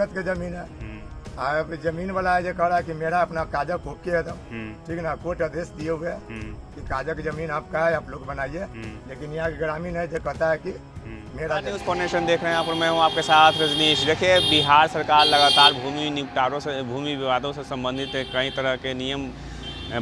संगत के जमीन है। अब जमीन वाला है जो कह रहा है कि मेरा अपना कागज खोप के एकदम ठीक ना, कोर्ट आदेश दिए हुए है कि कागज की जमीन आपका है, आप लोग बनाइए। लेकिन यहाँ के ग्रामीण है जो कहता है कि मेरा। न्यूज़ कॉर्पोरेशन देख रहे हैं, यहाँ पर मैं हूँ आपके साथ रजनीश। देखिए, बिहार सरकार लगातार भूमि निपटारों से, भूमि विवादों से संबंधित कई तरह के नियम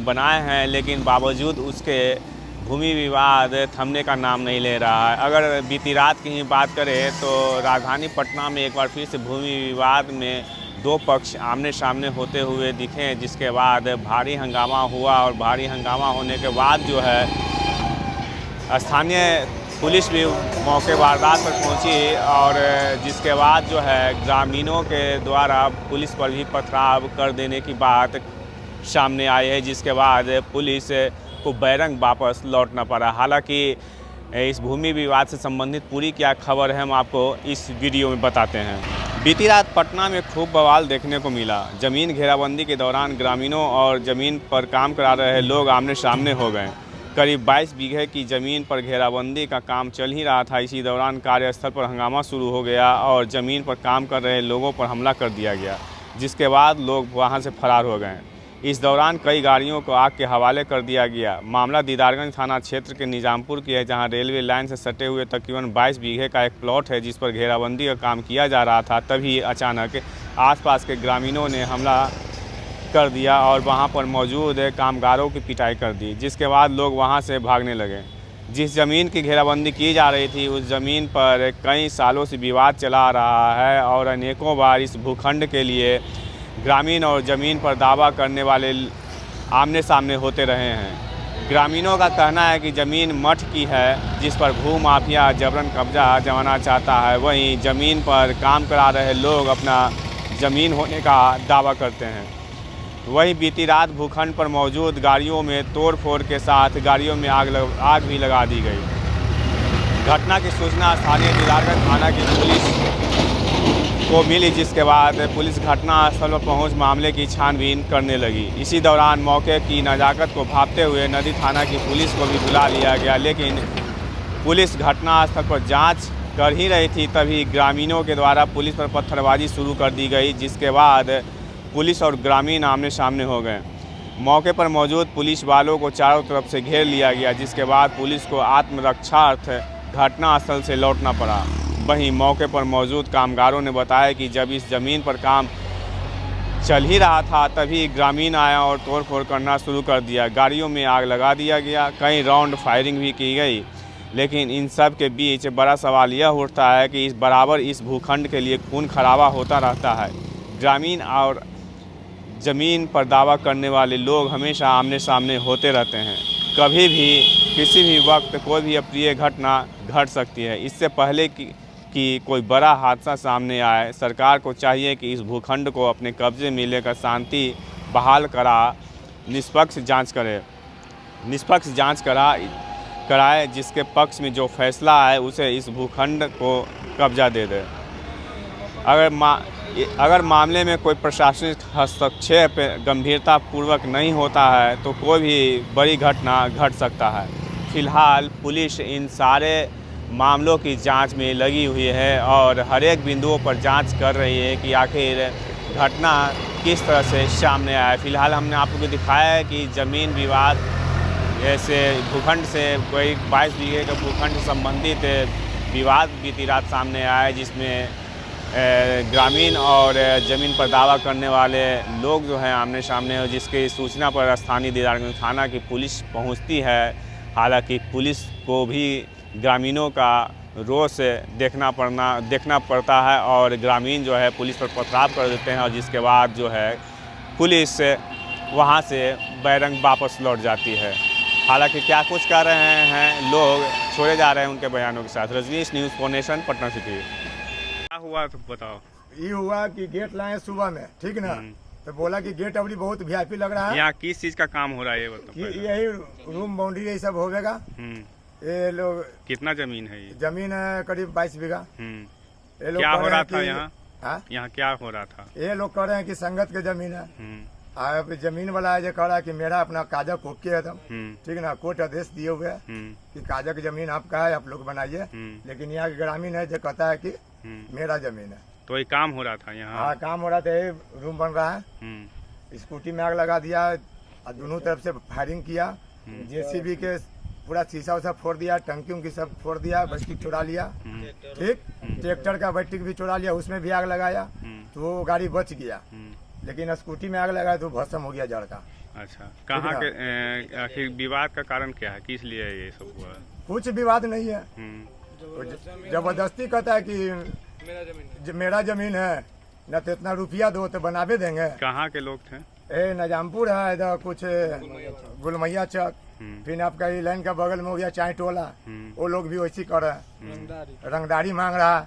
बनाए हैं, लेकिन बावजूद उसके भूमि विवाद थमने का नाम नहीं ले रहा है। अगर बीती रात की ही बात करें तो राजधानी पटना में एक बार फिर से भूमि विवाद में दो पक्ष आमने सामने होते हुए दिखे, जिसके बाद भारी हंगामा हुआ और भारी हंगामा होने के बाद जो है स्थानीय पुलिस भी मौके वारदात पर पहुंची और जिसके बाद जो है ग्रामीणों के द्वारा पुलिस पर भी पथराव कर देने की बात सामने आई है, जिसके बाद पुलिस को बैरंग वापस लौटना पड़ा। हालांकि इस भूमि विवाद से संबंधित पूरी क्या खबर है हम आपको इस वीडियो में बताते हैं। बीती रात पटना में खूब बवाल देखने को मिला। ज़मीन घेराबंदी के दौरान ग्रामीणों और ज़मीन पर काम करा रहे लोग आमने सामने हो गए। करीब 22 बीघे की ज़मीन पर घेराबंदी का काम चल ही रहा था। इसी दौरान कार्यस्थल पर हंगामा शुरू हो गया और ज़मीन पर काम कर रहे लोगों पर हमला कर दिया गया, जिसके बाद लोग वहां से फरार हो गए। इस दौरान कई गाड़ियों को आग के हवाले कर दिया गया। मामला दीदारगंज थाना क्षेत्र के निजामपुर की है, जहां रेलवे लाइन से सटे हुए तकरीबन 22 बीघे का एक प्लॉट है, जिस पर घेराबंदी का काम किया जा रहा था। तभी अचानक आसपास के ग्रामीणों ने हमला कर दिया और वहां पर मौजूद कामगारों की पिटाई कर दी, जिसके बाद लोग वहां से भागने लगे। जिस ज़मीन की घेराबंदी की जा रही थी उस ज़मीन पर कई सालों से विवाद चला रहा है और अनेकों बार इस भूखंड के लिए ग्रामीण और ज़मीन पर दावा करने वाले आमने सामने होते रहे हैं। ग्रामीणों का कहना है कि ज़मीन मठ की है, जिस पर भू माफिया जबरन कब्जा जमाना चाहता है। वहीं ज़मीन पर काम करा रहे लोग अपना ज़मीन होने का दावा करते हैं। वहीं बीती रात भूखंड पर मौजूद गाड़ियों में तोड़ फोड़ के साथ गाड़ियों में आग भी लगा दी गई। घटना की सूचना स्थानीय दीदारगंज थाना की पुलिस को मिली, जिसके बाद पुलिस घटनास्थल पर पहुंच मामले की छानबीन करने लगी। इसी दौरान मौके की नज़ाकत को भांपते हुए नदी थाना की पुलिस को भी बुला लिया गया, लेकिन पुलिस घटनास्थल पर जांच कर ही रही थी, तभी ग्रामीणों के द्वारा पुलिस पर पत्थरबाजी शुरू कर दी गई, जिसके बाद पुलिस और ग्रामीण आमने सामने हो गए। मौके पर मौजूद पुलिस वालों को चारों तरफ से घेर लिया गया, जिसके बाद पुलिस को आत्मरक्षार्थ घटनास्थल से लौटना पड़ा। वहीं मौके पर मौजूद कामगारों ने बताया कि जब इस ज़मीन पर काम चल ही रहा था तभी ग्रामीण आया और तोड़फोड़ करना शुरू कर दिया। गाड़ियों में आग लगा दिया गया, कई राउंड फायरिंग भी की गई। लेकिन इन सब के बीच बड़ा सवाल यह उठता है कि इस भूखंड के लिए खून खराबा होता रहता है। ग्रामीण और ज़मीन पर दावा करने वाले लोग हमेशा आमने सामने होते रहते हैं। कभी भी किसी भी वक्त कोई भी अप्रिय घटना घट सकती है। इससे पहले कि कोई बड़ा हादसा सामने आए, सरकार को चाहिए कि इस भूखंड को अपने कब्जे में लेकर शांति बहाल निष्पक्ष जांच कराए, जिसके पक्ष में जो फैसला आए उसे इस भूखंड को कब्जा दे दे। अगर मामले में कोई प्रशासनिक हस्तक्षेप गंभीरतापूर्वक नहीं होता है तो कोई भी बड़ी घटना घट सकता है। फिलहाल पुलिस इन सारे मामलों की जांच में लगी हुई है और हर एक बिंदुओं पर जांच कर रही है कि आखिर घटना किस तरह से सामने आया। फिलहाल हमने आपको दिखाया है कि ज़मीन विवाद जैसे भूखंड से कोई 22 बीघे का भूखंड से संबंधित विवाद बीती रात सामने आया है, जिसमें ग्रामीण और ज़मीन पर दावा करने वाले लोग जो हैं आमने सामने हो, जिसकी सूचना पर स्थानीय दीदारगंज थाना की पुलिस पहुंचती है। हालांकि पुलिस को भी ग्रामीणों का रोष देखना पड़ता है और ग्रामीण जो है पुलिस पर पथराव कर देते हैं और जिसके बाद जो है पुलिस वहां से बैरंग वापस लौट जाती है। हालांकि क्या कुछ कर रहे हैं लोग, छोड़े जा रहे हैं उनके बयानों के साथ। Rajnish, news corporation, Patna city. क्या हुआ तो बताओ। ये हुआ कि गेट लाए सुबह में, ठीक ना, तो बोला कि गेट अभी बहुत वीआईपी लग रहा है। यहाँ किस चीज़ का काम हो रहा है ये बताओ। यही रूम बाउंड्री यही सब होगा। ये लोग कितना जमीन है? ये जमीन है करीब 22 बीघा। ये लोग क्या हो रहा था यहाँ क्या हो रहा था? ये लोग कह रहे हैं कि संगत के जमीन है। अब जमीन वाला है जो कह रहा है कि मेरा अपना कागज खोप के एकदम ठीक ना, कोर्ट आदेश दिए हुए है कि कागज की जमीन आपका है, आप लोग बनाइए। लेकिन यहाँ के ग्रामीण है जो कहता है कि मेरा जमीन है। तो ये काम हो रहा था यहाँ? हाँ काम हो रहा था, ये रूम बन रहा है। स्कूटी में आग लगा दिया और दोनों तरफ से फायरिंग किया। जेसीबी के पूरा शीशा उसा फोड़ दिया, टंकियों की सब फोड़ दिया, बैटरी चुरा लिया। ठीक, ट्रैक्टर का बैटरी भी चुरा लिया, उसमें भी आग लगाया तो वो गाड़ी बच गया। लेकिन स्कूटी में आग लगाया तो भस्म हो गया जड़ का। अच्छा, कहाँ के आखिर विवाद का कारण क्या है, किस लिए ये सब हुआ? कुछ विवाद नहीं है, जबरदस्ती कहता है कि मेरा जमीन है, न तो इतना रुपया दो तो बनावे देंगे। कहाँ के लोग थे? नजामपुर है, इधर कुछ गुलमैया चक, फिर आपका ये लाइन का बगल में हो गया चाय टोला, वो लोग भी वैसी कर रहे हैं, रंगदारी मांग रहा है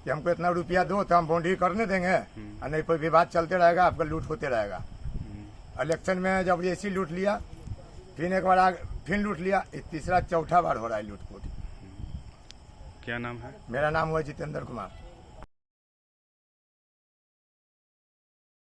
कि हमको इतना रुपया दो तो हम बाउंड्री करने देंगे, और नहीं कोई विवाद चलते रहेगा, आपका लूट होते रहेगा। इलेक्शन में जब ऐसी लूट लिया, फिर एक बार फिर लूट लिया, तीसरा चौथा बार हो रहा है लूट फूट। क्या नाम है? मेरा नाम हुआ जितेंद्र कुमार।